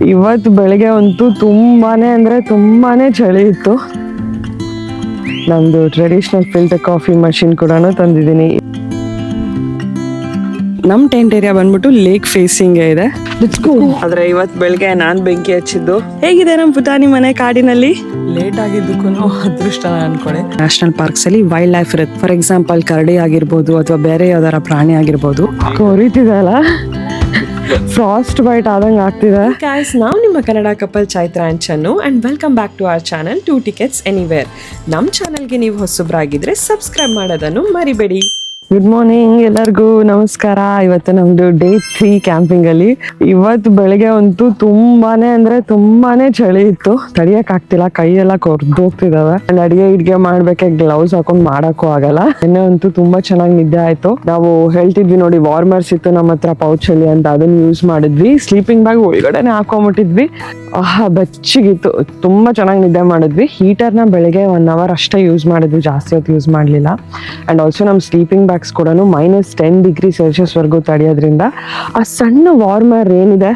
ಇವತ್ತು ಬೆಳಗ್ಗೆ ಅಂತೂ ತುಂಬಾನೇ ಚಳಿ ಇತ್ತು. ನಮ್ದು ಟ್ರೆಡಿಷನಲ್ ಫಿಲ್ಟರ್ ಕಾಫಿ ಮಷಿನ್ ಕೂಡ ತಂದಿದ್ದೀನಿ. ನಮ್ಮ ಟೆಂಟ್ ಏರಿಯಾ ಬಂದ್ಬಿಟ್ಟು ಲೇಕ್ ಫೇಸಿಂಗ್ ಇದೆ. ಆದ್ರೆ ಇವತ್ತು ಬೆಳಗ್ಗೆ ನಾನ್ ಬೆಂಕಿ ಹಚ್ಚಿದ್ದು. ಹೇಗಿದೆ ನಮ್ಮ ಪುಟಾಣಿ ಮನೆ ಕಾಡಿನಲ್ಲಿ? ಲೇಟ್ ಆಗಿದ್ದಕ್ಕೂ ಅದೃಷ್ಟ ಅನ್ಕೊಳ್ಳಿ. ನ್ಯಾಷನಲ್ ಪಾರ್ಕ್ಸ್ ಅಲ್ಲಿ ವೈಲ್ಡ್ ಲೈಫ್ ಇರುತ್ತೆ. ಫಾರ್ ಎಕ್ಸಾಂಪಲ್ ಕರಡಿ ಆಗಿರ್ಬೋದು ಅಥವಾ ಬೇರೆ ಯಾವ್ದಾರ ಪ್ರಾಣಿ ಆಗಿರ್ಬೋದು. ಕೊರಿತಿದೆ ಅಲ್ಲ, ಫ್ರಾಸ್ಟ್ ಬೈಟ್ ಆದಂಗೆ ಆಗ್ತಿದೆ. ಗೈಸ್, ನಾವು ನಿಮ್ಮ Kannada couple Chaitra and Channu and welcome back to our channel 2 tickets anywhere. ನಮ್ಮ ಚಾನಲ್ಗೆ ನೀವು ಹೊಸಬ್ರಾಗಿದ್ರೆ ಸಬ್ಸ್ಕ್ರೈಬ್ ಮಾಡೋದನ್ನು ಮರಿಬೇಡಿ. ಗುಡ್ ಮಾರ್ನಿಂಗ್ ಎಲ್ಲರಿಗೂ, ನಮಸ್ಕಾರ. ಇವತ್ತು ನಮ್ದು ಡೇ 3 ಕ್ಯಾಂಪಿಂಗ್ ಅಲ್ಲಿ. ಇವತ್ತು ಬೆಳಗ್ಗೆ ಅಂತೂ ತುಂಬಾನೇ ಚಳಿ ಇತ್ತು. ತಡಿಯಕ್ ಆಗ್ತಿಲ್ಲ, ಕೈಯೆಲ್ಲ ಕೊರ್ದೋಗ್ತಿದಾವೆ. ಅಡಿಗೆ ಮಾಡ್ಬೇಕಾದ್ರೆ ಗ್ಲೌಸ್ ಹಾಕೊಂಡ್ ಮಾಡಕ್ಕೂ ಆಗಲ್ಲ. ನಿನ್ನೆ ಅಂತೂ ತುಂಬಾ ಚೆನ್ನಾಗಿ ನಿದ್ದೆ ಆಯ್ತು. ನಾವು ಹೇಳ್ತಿದ್ವಿ ನೋಡಿ, ವಾರ್ಮರ್ಸ್ ಇತ್ತು ನಮ್ಮ ಹತ್ರ ಪೌಚ್ ಅಲ್ಲಿ ಅಂತ, ಅದನ್ನ ಯೂಸ್ ಮಾಡಿದ್ವಿ. ಸ್ಲೀಪಿಂಗ್ ಬ್ಯಾಗ್ ಒಳಗಡೆನೆ ಹಾಕೊಂಡ್ಬಿಟ್ಟಿದ್ವಿ. ಬೆಚ್ಚಗಿತ್ತು, ತುಂಬಾ ಚೆನ್ನಾಗಿ ನಿದ್ದೆ ಮಾಡಿದ್ವಿ. ಹೀಟರ್ನ ಬೆಳಗ್ಗೆ 1 hour ಅಷ್ಟೇ ಯೂಸ್ ಮಾಡಿದ್ವಿ, ಜಾಸ್ತಿ ಹೊತ್ತು ಯೂಸ್ ಮಾಡ್ಲಿಲ್ಲ. ಅಂಡ್ ಆಲ್ಸೋ ನಮ್ ಸ್ಲೀಪಿಂಗ್ ಬ್ಯಾಗ್ಸ್ ಕೂಡ -10 ಡಿಗ್ರಿ ಸೆಲ್ಸಿಯಸ್ ವರೆಗೂ ತಡೆಯೋದ್ರಿಂದ ಆ ಸಣ್ಣ ವಾರ್ಮರ್ ಏನಿದೆ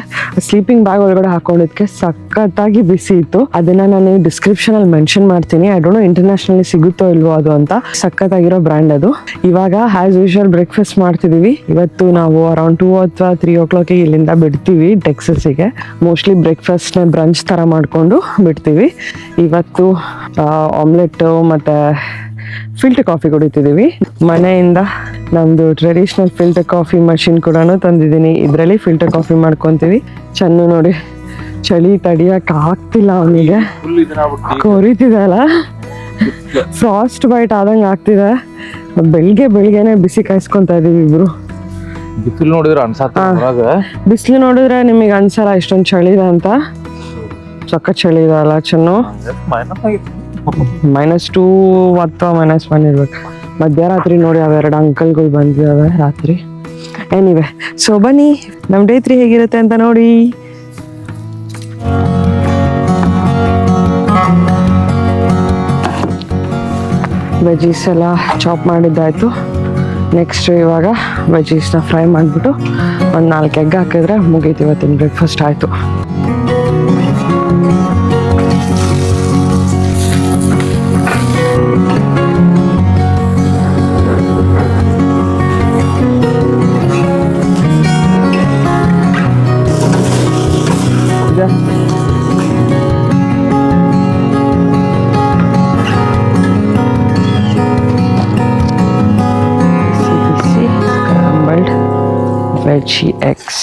ಸ್ಲೀಪಿಂಗ್ ಬ್ಯಾಗ್ ಒಳಗಡೆ ಹಾಕೊಂಡಿದ್ಕೆ ಸಖತ್ತಾಗಿ ಬಿಸಿ ಇತ್ತು. ಅದನ್ನ ನಾನು ಡಿಸ್ಕ್ರಿಪ್ಷನ್ ಅಲ್ಲಿ ಮೆನ್ಷನ್ ಮಾಡ್ತೀನಿ. ಐ ಡೋಂಟ್ ನೋ ಇಂಟರ್ನ್ಯಾಷನಲಿ ಸಿಗುತ್ತೋ ಇಲ್ವೋ ಅದು ಅಂತ. ಸಖತ್ತಾಗಿರೋ ಬ್ರ್ಯಾಂಡ್ ಅದು. ಇವಾಗ ಆಸ್ ಯೂಶುವಲ್ ಬ್ರೇಕ್ಫಾಸ್ಟ್ ಮಾಡ್ತಿದೀವಿ. ಇವತ್ತು ನಾವು ಅರೌಂಡ್ 2 ಅಥವಾ 3 o'clock ಇಲ್ಲಿಂದ ಬಿಡ್ತೀವಿ ಟೆಕ್ಸಸ್ಗೆ. ಮೋಸ್ಟ್ಲಿ ಬ್ರೇಕ್ಫಾಸ್ಟ್ ನ ಬ್ರಂಚ್ ತರ ಮಾಡ್ಕೊಂಡು ಬಿಡ್ತೀವಿ. ಇವತ್ತು ಆಮ್ಲೆಟ್ ಮತ್ತೆ ಫಿಲ್ಟರ್ ಕಾಫಿ ಕುಡಿತಿದ್ದೀವಿ. ಮನೆಯಿಂದ ನಮ್ದು ಟ್ರೆಡಿಷನಲ್ ಫಿಲ್ಟರ್ ಕಾಫಿ ಮಷಿನ್ ಕೂಡ ತಂದಿದ್ದೀನಿ. ಇದರಲ್ಲಿ ಫಿಲ್ಟರ್ ಕಾಫಿ ಮಾಡ್ಕೊಂತೀವಿ. ಚೆನ್ನು ನೋಡಿ, ಚಳಿ ತಡಿಯಕ್ ಆಗ್ತಿಲ್ಲ ಅವನಿಗೆ. ಕೊರಿತಿದೆ ಅಲ್ಲ, ಫ್ರಾಸ್ಟ್ ಬೈಟ್ ಆದಂಗೆ ಆಗ್ತಿದೆ. ಬೆಳಿಗ್ಗೆನೆ ಬಿಸಿ ಕಾಯಿಸ್ಕೊಂತ ಇದೀವಿ ಇಬ್ರು. ಬಿಸಿಲು ನೋಡಿದ್ರೆ ನಿಮಗೆ ಅನ್ಸಲ್ಲ ಇಷ್ಟೊಂದು ಚಳಿ ಇದೆ ಅಂತ. ಸಖತ್ ಚಳಿ ಇದೆ ಅಲ್ಲ ಚೆನ್ನು? -2 ಅಥವಾ -1 ಇರ್ಬೇಕು. ಮಧ್ಯರಾತ್ರಿ ನೋಡಿ ಅವೆರಡು ಅಂಕಲ್ಗಳು ಬಂದಿದ್ದಾವೆ ರಾತ್ರಿ. ಎನಿವೆ, ಸೊ ಬನ್ನಿ ನಮ್ ಡೇ 3 ಹೇಗಿರುತ್ತೆ ಅಂತ ನೋಡಿ. ವೆಜೀಸ್ ಎಲ್ಲ ಚಾಪ್ ಮಾಡಿದ್ದಾಯ್ತು. ನೆಕ್ಸ್ಟ್ ಇವಾಗ ವೆಜೀಸ್ನ ಫ್ರೈ ಮಾಡಿಬಿಟ್ಟು ಒಂದು 4 ಎಗ್ ಹಾಕಿದ್ರೆ ಮುಗೀತು, ಇವತ್ತಿನ ಬ್ರೇಕ್ಫಾಸ್ಟ್ ಆಯಿತು. Veggie eggs.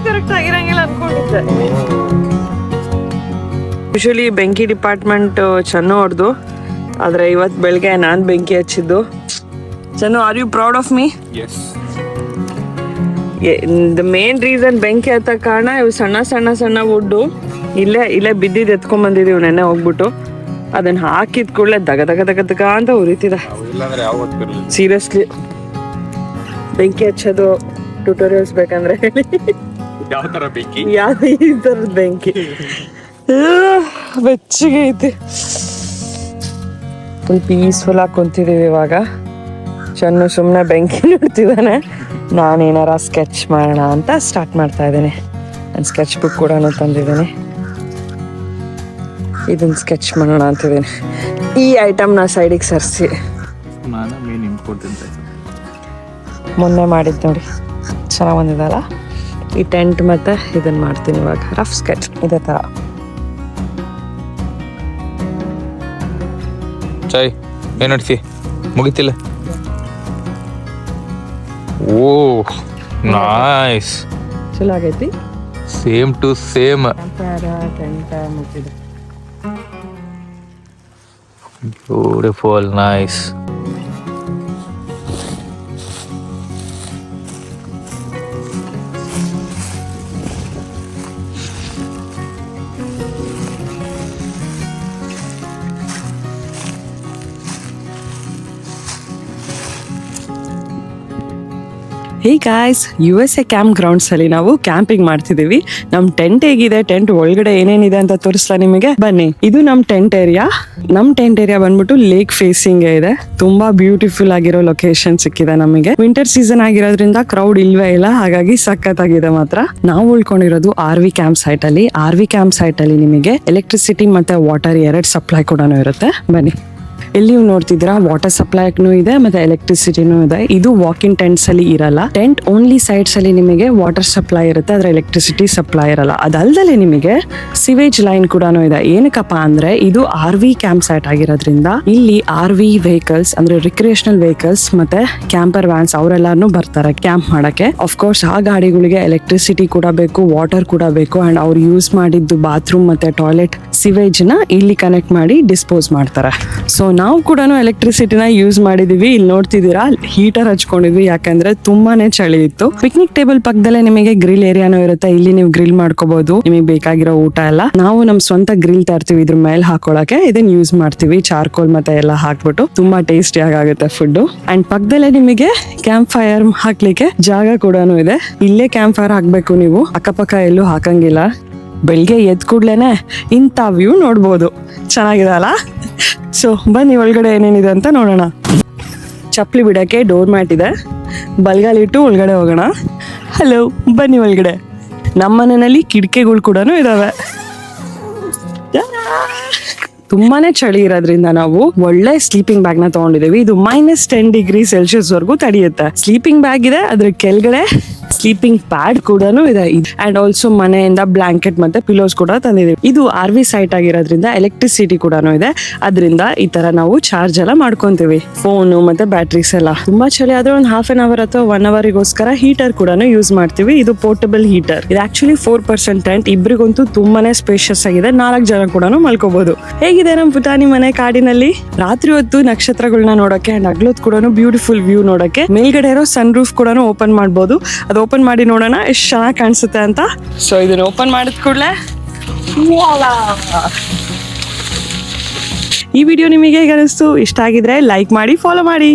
ಕರೆಕ್ಟ್ ಆಗಿರಂಗಿಲ್ಲ ಅನ್ಕೊಂಡಿದ್ದೆ. ಯೂಶಲಿ ಬೆಂಕಿ ಡಿಪಾರ್ಟ್ಮೆಂಟ್ ಚೆನ್ನು ಹೊಡೆದು, ಆದ್ರೆ ಇವತ್ತು ಬೆಳಗ್ಗೆ ನಾನ್ ಬೆಂಕಿ ಹಚ್ಚಿದ್ದು. Chennu, are you proud of me? The main reason ಬೆಂಕಿ ಹತ್ತ ಕಾರಣ ಇವು ಸಣ್ಣ ವುಡ್ಡು ಇಲ್ಲೇ ಬಿದ್ದಿದ್ದು ಎತ್ಕೊಂಡ್ ಬಂದಿದೀವಿ ನೆನ್ನೆ ಹೋಗ್ಬಿಟ್ಟು. ಅದನ್ನ ಹಾಕಿದ ಕೂಡಲೇ ದಗ ಅಂತ ಉರಿತಿದೆ. ಸೀರಿಯಸ್ಲಿ ಬೆಂಕಿ ಹಚ್ಚೋದು ಟ್ಯೂಟೋರಿಯಲ್ಸ್ ಬೇಕಂದ್ರೆ ಹೇಳಿ. ಯಾವ ಈ ತರದ ಬೆಂಕಿ ಬೆಚ್ಚಗೆ ಐತಿ. ಫುಲ್ ಪೀಸ್ಫುಲ್ ಆಗಿ ಕುಂತಿದೀವಿ ಇವಾಗ. ಚೆನ್ನು ಸುಮ್ಮನೆ ಬೆಂಕಿ ನೋಡ್ತಿದ್ದಾನೆ. ನಾನೇನಾರ ಸ್ಕೆಚ್ ಮಾಡೋಣ ಅಂತ ಸ್ಟಾರ್ಟ್ ಮಾಡ್ತಾ ಇದ್ದೀನಿ. ನಾನು ಸ್ಕೆಚ್ ಬುಕ್ ಕೂಡ ತಂದಿದ್ದೀನಿ. ಇದನ್ನ ಸ್ಕೆಚ್ ಮಾಡೋಣ ಅಂತಿದ್ದೀನಿ. ಈ ಐಟಮ್ನ ಸೈಡಿಗೆ ಸರಿಸಿ ಮೊನ್ನೆ ಮಾಡಿದ್ದು ನೋಡಿ, ಚೆನ್ನಾಗಿ ಬಂದಿದಲ್ಲ. ಈ ಟೆಂಟ್ ಮತ್ತೆ ಇದನ್ನ ಮಾಡ್ತೀನಿ ಇವಾಗ. ರಫ್ ಸ್ಕೆಚ್ ಇದೇ ತರ. ಚಾಯ್ ಏನ್ ನಡ್ಸಿ ಮುಗಿತಿಲ್ಲ? ಓ ನೈಸ್, ಚಲೋ ಆಗೈತಿ. Same to same. Beautiful, nice. Hey guys, USA camp grounds ಅಲ್ಲಿ ನಾವು ಕ್ಯಾಂಪಿಂಗ್ ಮಾಡ್ತಿದೀವಿ. ನಮ್ ಟೆಂಟ್ ಹೇಗಿದೆ, ಟೆಂಟ್ ಒಳಗಡೆ ಏನೇನಿದೆ ಅಂತ ತೋರಿಸ್ಲಾ ನಿಮಗೆ? ಬನ್ನಿ. ಇದು ನಮ್ ಟೆಂಟ್ ಏರಿಯಾ. ನಮ್ ಟೆಂಟ್ ಏರಿಯಾ ಬಂದ್ಬಿಟ್ಟು ಲೇಕ್ ಫೇಸಿಂಗ್ ಇದೆ. ತುಂಬಾ ಬ್ಯೂಟಿಫುಲ್ ಆಗಿರೋ ಲೊಕೇಶನ್ ಸಿಕ್ಕಿದೆ ನಮಗೆ. ವಿಂಟರ್ ಸೀಸನ್ ಆಗಿರೋದ್ರಿಂದ ಕ್ರೌಡ್ ಇಲ್ವೇ ಇಲ್ಲ, ಹಾಗಾಗಿ ಸಖತ್ತಾಗಿದೆ ಮಾತ್ರ. ನಾವು ಉಳ್ಕೊಂಡಿರೋದು RV ಕ್ಯಾಂಪ್ ಸೈಟ್ ಅಲ್ಲಿ. RV ಕ್ಯಾಂಪ್ ಸೈಟ್ ಅಲ್ಲಿ ನಿಮಗೆ ಎಲೆಕ್ಟ್ರಿಸಿಟಿ ಮತ್ತೆ ವಾಟರ್ 2 ಸಪ್ಲೈ ಕೂಡ ಇರುತ್ತೆ. ಬನ್ನಿ. ಇಲ್ಲಿ ನೀವು ನೋಡ್ತಿದ್ದೀರಾ, ವಾಟರ್ ಸಪ್ಲೈನು ಇದೆ ಮತ್ತೆ ಎಲೆಕ್ಟ್ರಿಸಿಟಿನೂ ಇದೆ. ಇದು ವಾಕಿಂಗ್ ಟೆಂಟ್ಸ್ ಅಲ್ಲಿ ಇರಲ್ಲ. ಟೆಂಟ್ ಓನ್ಲಿ ಸೈಡ್ಸ್ ಅಲ್ಲಿ ನಿಮಗೆ ವಾಟರ್ ಸಪ್ಲೈ ಇರುತ್ತೆ, ಅದ್ರ ಎಲೆಕ್ಟ್ರಿಸಿಟಿ ಸಪ್ಲೈ ಇರಲ್ಲ. ಅದಲ್ದಲೆ ನಿಮಗೆ ಸಿವೇಜ್ ಲೈನ್ ಕೂಡ ಇದೆ. ಏನಕ್ಕಪ್ಪ ಅಂದ್ರೆ ಇದು RV ಕ್ಯಾಂಪ್ ಸೈಟ್ ಆಗಿರೋದ್ರಿಂದ ಇಲ್ಲಿ RV ವೆಹಿಕಲ್ಸ್ ಅಂದ್ರೆ ರಿಕ್ರಿಯೇಷನಲ್ ವೆಹಿಕಲ್ಸ್ ಮತ್ತೆ ಕ್ಯಾಂಪರ್ ವ್ಯಾನ್ಸ್ ಅವರೆಲ್ಲಾನು ಬರ್ತಾರೆ ಕ್ಯಾಂಪ್ ಮಾಡಕ್ಕೆ. ಕೋರ್ಸ್ ಆ ಗಾಡಿಗಳಿಗೆ ಎಲೆಕ್ಟ್ರಿಸಿಟಿ ಕೂಡ ಬೇಕು, ವಾಟರ್ ಕೂಡ ಬೇಕು. ಅಂಡ್ ಅವ್ರು ಯೂಸ್ ಮಾಡಿದ್ದು ಬಾತ್ರೂಮ್ ಮತ್ತೆ ಟಾಯ್ಲೆಟ್ ಸಿವೇಜ್ ನ ಇಲ್ಲಿ ಕನೆಕ್ಟ್ ಮಾಡಿ ಡಿಸ್ಪೋಸ್ ಮಾಡ್ತಾರೆ. ಸೊ ನಾವು ಕೂಡ ಎಲೆಕ್ಟ್ರಿಸಿಟಿನ ಯೂಸ್ ಮಾಡಿದೀವಿ. ಇಲ್ಲಿ ನೋಡ್ತಿದ್ದೀರಾ, ಹೀಟರ್ ಹಚ್ಕೊಂಡಿದ್ವಿ ಯಾಕಂದ್ರೆ ತುಂಬಾನೇ ಚಳಿ ಇತ್ತು. ಪಿಕ್ನಿಕ್ ಟೇಬಲ್ ಪಕ್ಕದಲ್ಲೇ ನಿಮಗೆ ಗ್ರಿಲ್ ಏರಿಯಾನು ಇರುತ್ತೆ. ಇಲ್ಲಿ ನೀವು ಗ್ರಿಲ್ ಮಾಡ್ಕೋಬಹುದು ನಿಮಗೆ ಬೇಕಾಗಿರೋ ಊಟ ಎಲ್ಲ. ನಾವು ನಮ್ ಸ್ವಂತ ಗ್ರಿಲ್ ತರ್ತೀವಿ ಇದ್ರ ಮೇಲೆ ಹಾಕೊಳಕ್ಕೆ. ಇದನ್ನ ಯೂಸ್ ಮಾಡ್ತೀವಿ, ಚಾರ್ಕೋಲ್ ಮತ್ತೆ ಎಲ್ಲ ಹಾಕ್ಬಿಟ್ಟು. ತುಂಬಾ ಟೇಸ್ಟಿ ಆಗುತ್ತೆ ಫುಡ್. ಅಂಡ್ ಪಕ್ಕದಲ್ಲೇ ನಿಮಗೆ ಕ್ಯಾಂಪ್ ಫೈರ್ ಹಾಕ್ಲಿಕ್ಕೆ ಜಾಗ ಕೂಡ ಇದೆ. ಇಲ್ಲೇ ಕ್ಯಾಂಪ್ ಫೈರ್ ಹಾಕ್ಬೇಕು ನೀವು, ಅಕ್ಕಪಕ್ಕ ಎಲ್ಲೂ ಹಾಕಂಗಿಲ್ಲ. ಬೆಳಿಗ್ಗೆ ಎದ್ ಕೂಡ್ಲೇನೆ ಇಂಥ ವ್ಯೂ ನೋಡ್ಬೋದು. ಚೆನ್ನಾಗಿದೆ ಅಲ್ಲ? ಸೊ ಬನ್ನಿ ಒಳಗಡೆ ಏನೇನಿದೆ ಅಂತ ನೋಡೋಣ. ಚಪ್ಪಲಿ ಬಿಡಕ್ಕೆ ಡೋರ್ ಮ್ಯಾಟ್ ಇದೆ. ಬಲ್ಗಾಲಿಟ್ಟು ಒಳಗಡೆ ಹೋಗೋಣ. ಹಲೋ, ಬನ್ನಿ ಒಳಗಡೆ. ನಮ್ಮ ಮನೆಯಲ್ಲಿ ಕಿಟಕಿಗಳು ಕೂಡ ಇದಾವೆ. ತುಂಬಾನೇ ಚಳಿ ಇರೋದ್ರಿಂದ ನಾವು ಒಳ್ಳೆ ಸ್ಲೀಪಿಂಗ್ ಬ್ಯಾಗ್ ನ ತಗೊಂಡಿದೀವಿ. ಇದು -10°C ವರ್ಗೂ ತಡೆಯುತ್ತೆ. ಸ್ಲೀಪಿಂಗ್ ಬ್ಯಾಗ್ ಇದೆ, ಅದ್ರ ಕೆಳಗಡೆ ಸ್ಲೀಪಿಂಗ್ ಪ್ಯಾಡ್ ಕೂಡ ಇದೆ. ಅಂಡ್ ಆಲ್ಸೋ ಮನೆಯಿಂದ ಬ್ಲಾಂಕೆಟ್ ಮತ್ತೆ ಪಿಲೋಸ್ ಕೂಡ ತಂದಿದೀವಿ. ಇದು RV ಸೈಟ್ ಆಗಿರೋದ್ರಿಂದ ಎಲೆಕ್ಟ್ರಿಸಿಟಿ ಕೂಡ ಇದೆ. ಅದರಿಂದ ಈ ತರ ನಾವು ಚಾರ್ಜ್ ಎಲ್ಲ ಮಾಡ್ಕೊಂತೀವಿ, ಫೋನು ಮತ್ತೆ ಬ್ಯಾಟ್ರೀಸ್ ಎಲ್ಲ. ತುಂಬಾ ಚಳಿ ಆದ್ರೆ ಒಂದು ½ an hour ಅಥವಾ 1 hourಗೋಸ್ಕರ ಹೀಟರ್ ಕೂಡ ಯೂಸ್ ಮಾಡ್ತೀವಿ. ಇದು ಪೋರ್ಟಬಲ್ ಹೀಟರ್. ಇದು ಆಕ್ಚುಲಿ 4% ಟೆಂಟ್. ಇಬ್ರಿಗಂತೂ ತುಂಬಾನೇ ಸ್ಪೇಷಿಯಸ್ ಆಗಿದೆ. 4 ಜನ ಕೂಡ ಮಲ್ಕೋಬಹುದು. ಹೇಗಿದೆ ನಮ್ ಪುಟಾಣಿ ಮನೆ ಕಾಡಿನಲ್ಲಿ? ರಾತ್ರಿ ಹೊತ್ತು ನಕ್ಷತ್ರಗಳನ್ನ ನೋಡಕ್ಕೆ ಅಂಡ್ ಹಗಲೊತ್ತು ಕೂಡ ಬ್ಯೂಟಿಫುಲ್ ವ್ಯೂ ನೋಡಕ್ಕೆ ಮೇಲ್ಗಡೆ ಇರೋ ಸನ್ ರೂಫ್ ಕೂಡ ಓಪನ್ ಮಾಡ್ಬೋದು. ಅದು ಓಪನ್ ಮಾಡಿ ನೋಡೋಣ ಎಷ್ಟು ಚೆನ್ನಾಗಿ ಕಾಣಿಸುತ್ತೆ ಅಂತ. ಸೊ ಇದನ್ನ ಓಪನ್ ಮಾಡಿದ ಕೂಡಲೇ ಈ ವಿಡಿಯೋ ನಿಮಗೆ ಹೇಗೆ ಅನಿಸ್ತು? ಇಷ್ಟ ಆಗಿದ್ರೆ ಲೈಕ್ ಮಾಡಿ, ಫಾಲೋ ಮಾಡಿ.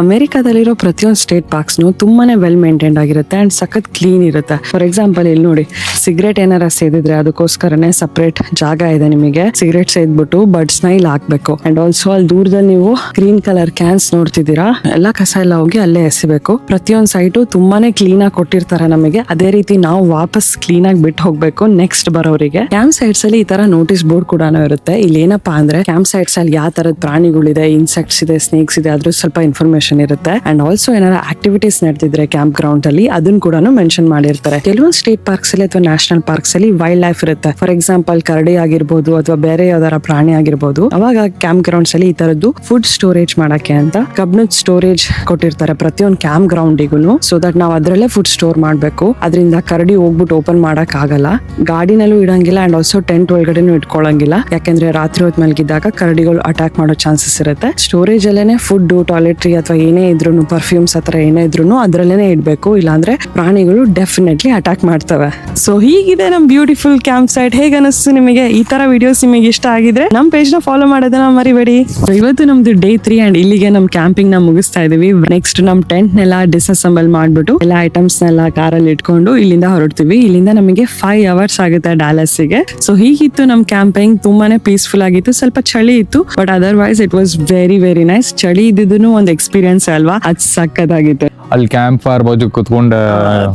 ಅಮೆರಿಕಾದಲ್ಲಿರೋ ಪ್ರತಿಯೊಂದು ಸ್ಟೇಟ್ ಪಾರ್ಕ್ಸ್ನು ತುಂಬಾನೇ ವೆಲ್ ಮೇಂಟೈನ್ಡ್ ಆಗಿರುತ್ತೆ ಅಂಡ್ ಸಖತ್ ಕ್ಲೀನ್ ಇರುತ್ತೆ. ಫಾರ್ ಎಕ್ಸಾಂಪಲ್ ಇಲ್ಲಿ ನೋಡಿ, ಸಿಗರೇಟ್ ಏನಾರ ಸೇದಿದ್ರೆ ಅದಕ್ಕೋಸ್ಕರನೇ ಸಪರೇಟ್ ಜಾಗ ಇದೆ ನಿಮಗೆ. ಸಿಗರೇಟ್ ಸೇದ್ಬಿಟ್ಟು ಬಡ್ಸ್ ನ ಇಲ್ಲಿ ಹಾಕ್ಬೇಕು. ಅಂಡ್ ಆಲ್ಸೋ ಅಲ್ಲಿ ದೂರದಲ್ಲಿ ನೀವು ಗ್ರೀನ್ ಕಲರ್ ಕ್ಯಾನ್ಸ್ ನೋಡ್ತಿದ್ದೀರಾ, ಎಲ್ಲ ಕಸ ಎಲ್ಲ ಹೋಗಿ ಅಲ್ಲೇ ಎಸಿಬೇಕು. ಪ್ರತಿಯೊಂದು ಸೈಟು ತುಂಬಾನೇ ಕ್ಲೀನ್ ಆಗಿ ಕೊಟ್ಟಿರ್ತಾರೆ ನಮಗೆ. ಅದೇ ರೀತಿ ನಾವು ವಾಪಸ್ ಕ್ಲೀನ್ ಆಗಿ ಬಿಟ್ಟು ಹೋಗ್ಬೇಕು ನೆಕ್ಸ್ಟ್ ಬರೋರಿಗೆ. ಕ್ಯಾಂಪ್ ಸೈಟ್ಸ್ ಅಲ್ಲಿ ಈ ತರ ನೋಟಿಸ್ ಬೋರ್ಡ್ ಕೂಡ ಇರುತ್ತೆ. ಇಲ್ಲಿ ಏನಪ್ಪಾ ಅಂದ್ರೆ ಕ್ಯಾಂಪ್ ಸೈಟ್ಸ್ ಅಲ್ಲಿ ಯಾವ ತರದ ಪ್ರಾಣಿಗಳಿದೆ, ಇನ್ಸೆಕ್ಟ್ಸ್ ಇದೆ, ಸ್ನೇಕ್ಸ್ ಇದೆ, ಅದ್ರ ಸ್ವಲ್ಪ ಇನ್ಫಾರ್ಮೇಶನ್ ಇರುತ್ತೆ. ಅಂಡ್ ಆಲ್ಸೋ ಏನಾರ ಆಕ್ಟಿವಿಟೀಸ್ ನಡೆದಿದ್ರೆ ಕ್ಯಾಂಪ್ ಗ್ರೌಂಡ್ ಅಲ್ಲಿ ಅದನ್ನ ಕೂಡ ಮೆನ್ಷನ್ ಮಾಡಿರ್ತಾರೆ. ಕೆಲವೊಂದು ಸ್ಟೇಟ್ ಪಾರ್ಕ್ಸ್ ಅಲ್ಲಿ ಅಥವಾ ನ್ಯಾಷನಲ್ ಪಾರ್ಕ್ಸ್ ಅಲ್ಲಿ ವೈಲ್ಡ್ ಲೈಫ್ ಇರುತ್ತೆ. ಫಾರ್ ಎಕ್ಸಾಂಪಲ್ ಕರಡಿ ಆಗಿರ್ಬೋದು ಅಥವಾ ಬೇರೆ ಯಾವ್ದಾರ ಪ್ರಾಣಿ ಆಗಿರ್ಬೋದು. ಅವಾಗ ಕ್ಯಾಂಪ್ ಗ್ರೌಂಡ್ಸ್ ಅಲ್ಲಿ ಈ ತರದ್ದು ಫುಡ್ ಸ್ಟೋರೇಜ್ ಮಾಡಕ್ಕೆ ಅಂತ ಕಬ್ಬಿಣದ ಸ್ಟೋರೇಜ್ ಕೊಟ್ಟಿರ್ತಾರೆ ಪ್ರತಿಯೊಂದು ಕ್ಯಾಂಪ್ ಗ್ರೌಂಡಿಗೂ. ಸೊ ದಟ್ ನಾವು ಅದ್ರಲ್ಲೇ ಫುಡ್ ಸ್ಟೋರ್ ಮಾಡ್ಬೇಕು. ಅದರಿಂದ ಕರಡಿ ಹೋಗ್ಬಿಟ್ಟು ಓಪನ್ ಮಾಡಕ್ ಆಗಲ್ಲ, ಗಾಡಿನಲ್ಲೂ ಇಡಂಗಿಲ್ಲ. ಅಂಡ್ ಆಲ್ಸೋ ಟೆಂಟ್ ಒಳಗಡೆನೂ ಇಟ್ಕೊಳಂಗಿಲ್ಲ, ಯಾಕಂದ್ರೆ ರಾತ್ರಿ ಹೊತ್ತು ಮಲಗಿದಾಗ ಕರಡಿಗಳು ಅಟ್ಯಾಕ್ ಮಾಡೋ ಚಾನ್ಸಸ್ ಇರುತ್ತೆ. ಸ್ಟೋರೇಜ್ ಅಲ್ಲೇನೆ ಫುಡ್, ಟಾಯ್ಲೆಟ್ರಿ ಅಥವಾ ಏನೇ ಇದ್ರು, ಪರ್ಫ್ಯೂಮ್ಸ್ ಹತ್ರ ಏನೇ ಇದ್ರು ಅದ್ರಲ್ಲೇನೆ ಇಡ್ಬೇಕು. ಇಲ್ಲಾಂದ್ರೆ ಪ್ರಾಣಿಗಳು ಡೆಫಿನೆಟ್ಲಿ ಅಟ್ಯಾಕ್ ಮಾಡ್ತವೆ. ಸೊ ಹೀಗಿದೆ ನಮ್ ಬ್ಯೂಟಿಫುಲ್ ಕ್ಯಾಂಪ್ ಸೈಟ್. ಹೇಗೆ ಅನಿಸ್ತು ನಿಮಗೆ? ಈ ತರ ವಿಡಿಯೋಸ್ ನಿಮಗೆ ಇಷ್ಟ ಆಗಿದ್ರೆ ನಮ್ ಪೇಜ್ ನ ಫಾಲೋ ಮಾಡೋದನ್ನ ಮರಿಬೇಡಿ. ಇವತ್ತು ನಮ್ದು ಡೇ 3 ಅಂಡ್ ಇಲ್ಲಿಗೆ ನಮ್ ಕ್ಯಾಂಪಿಂಗ್ ನ ಮುಗಿಸ್ತಾ ಇದೀವಿ. ನೆಕ್ಸ್ಟ್ ನಮ್ ಟೆಂಟ್ ನೆಲ್ಲ ಡಿಸ್ಅಸೆಂಬಲ್ ಮಾಡ್ಬಿಟ್ಟು ಎಲ್ಲ ಐಟಮ್ಸ್ ನೆಲ್ಲ ಕಾರಲ್ಲಿ ಇಟ್ಕೊಂಡು ಇಲ್ಲಿಂದ ಹೊರಡ್ತೀವಿ. ಇಲ್ಲಿಂದ ನಮಗೆ 5 hours ಆಗುತ್ತೆ ಡ್ಯಾಲಸ್ಗೆ. ಸೊ ಹೀಗಿತ್ತು ನಮ್ ಕ್ಯಾಂಪಿಂಗ್. ತುಂಬಾನೇ ಪೀಸ್ಫುಲ್ ಆಗಿತ್ತು. ಸ್ವಲ್ಪ ಚಳಿ ಇತ್ತು, but otherwise it was very nice. ಚಳಿ ಇದ್ದಿದ್ದು ಒಂದು ಎಕ್ಸ್ಪೀರಿಯನ್ಸ್ ಅಲ್ವಾ? ಅದ್ ಸಕ್ಕತ್ತಾಗಿತ್ತು. ಅಲ್ಲಿ ಕ್ಯಾಂಪ್ ಫೈರ್ ಬಾಜು ಕುತ್ಕೊಂಡ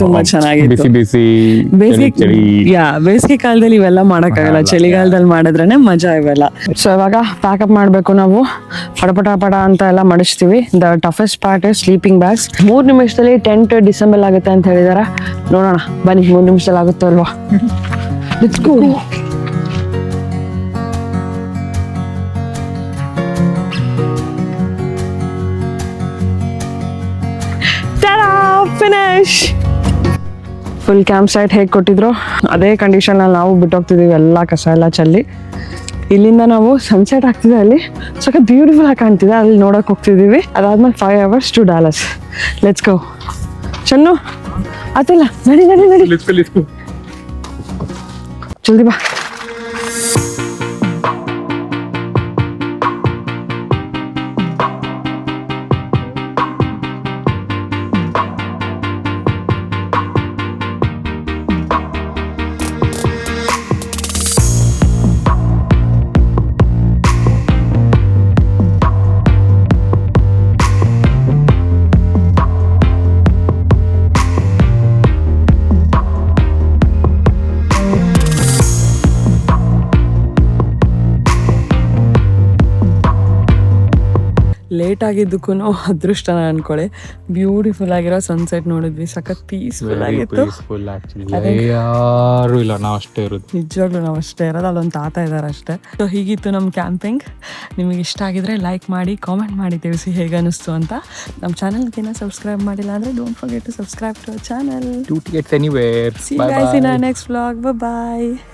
ತುಂಬಾ ಚೆನ್ನಾಗಿತ್ತು. ಬಿಸಿ ಬೇಸಿಗೆ ಕಾಲದಲ್ಲಿ ಇವೆಲ್ಲ ಮಾಡಕ್ಕಾಗಲ್ಲ, ಚಳಿಗಾಲದಲ್ಲಿ ಮಾಡಿದ್ರೇನೆ ಮಜಾ ಇವೆಲ್ಲ. ಸೊ ಇವಾಗ ಪ್ಯಾಕಪ್ ಮಾಡ್ಬೇಕು ನಾವು. ಪಟ ಅಂತ ಎಲ್ಲ ಮಡಿಸ್ತೀವಿ. The toughest part is sleeping bags. 3 ನಿಮಿಷದಲ್ಲಿ ಟೆಂಟ್ ಡಿಸೆಂಬಲ್ ಆಗುತ್ತೆ ಅಂತ ಹೇಳಿದಾರೆ. ನೋಡೋಣ ಬನ್ನಿ, 3 ನಿಮಿಷದಲ್ಲಿ ಆಗುತ್ತೋ ಅಲ್ವಾ? Let's go. Finish. Full camp site ಹೇಗೆ ಕೊಟ್ಟಿದ್ರು ಅದೇ ಕಂಡೀಷನಲ್ಲಿ ನಾವು ಬಿಟ್ಟೋಗ್ತಿದ್ದೀವಿ, ಎಲ್ಲ ಕಸ ಎಲ್ಲ ಚೆಲ್ಲಿ. ಇಲ್ಲಿಂದ ನಾವು ಸನ್ಸೆಟ್ ಆಗ್ತಿದೆ, ಅಲ್ಲಿ ಸಖತ್ ಬ್ಯೂಟಿಫುಲ್ ಆಗಿ ಕಾಣ್ತಿದೆ, ಅಲ್ಲಿ ನೋಡೋಕೆ ಹೋಗ್ತಿದ್ದೀವಿ. ಅದಾದ್ಮೇಲೆ 5 hours to Dallas. Let's go. ಚನ್ನು ಆತಿಲ್ಲ, ನಡಿ ನಡಿ ನಡಿ, ಜಲ್ದಿ ಬಾ. ಲೇಟ್ ಆಗಿದ್ದಕ್ಕೂ ಅದೃಷ್ಟನ ಅನ್ಕೊಳ್ಳಿ. ಬ್ಯೂಟಿಫುಲ್ ಆಗಿರೋ ಸನ್ಸೆಟ್ ನೋಡಿದ್ವಿ, ಸಖತ್ ಪೀಸ್ಫುಲ್ ಆಗಿತ್ತು. ಯಾರು ಇಲ್ಲ, ನಾವು ಅಷ್ಟೇ ಇರೋದು. ನಿಜವಾಗ್ಲೂ ನಾವು ಅಷ್ಟೇ ಇರೋದು, ಅಲ್ಲೊಂದು ತಾತ ಇದ್ದಾರೆ ಅಷ್ಟೇ. ಸೊ ಹೀಗಿತ್ತು ನಮ್ಮ ಕ್ಯಾಂಪಿಂಗ್. ನಿಮಗೆ ಇಷ್ಟ ಆಗಿದ್ರೆ ಲೈಕ್ ಮಾಡಿ, ಕಾಮೆಂಟ್ ಮಾಡಿ ತಿಳಿಸಿ ಹೇಗೆ ಅನಿಸ್ತು ಅಂತ. ನಮ್ಮ ಚಾನಲ್ಗೆ ಸಬ್ಸ್ಕ್ರೈಬ್ ಮಾಡಿಲ್ಲ ಅಂದರೆ don't forget to subscribe to our channel. Two tickets anywhere. See you guys in our next vlog. Bye bye.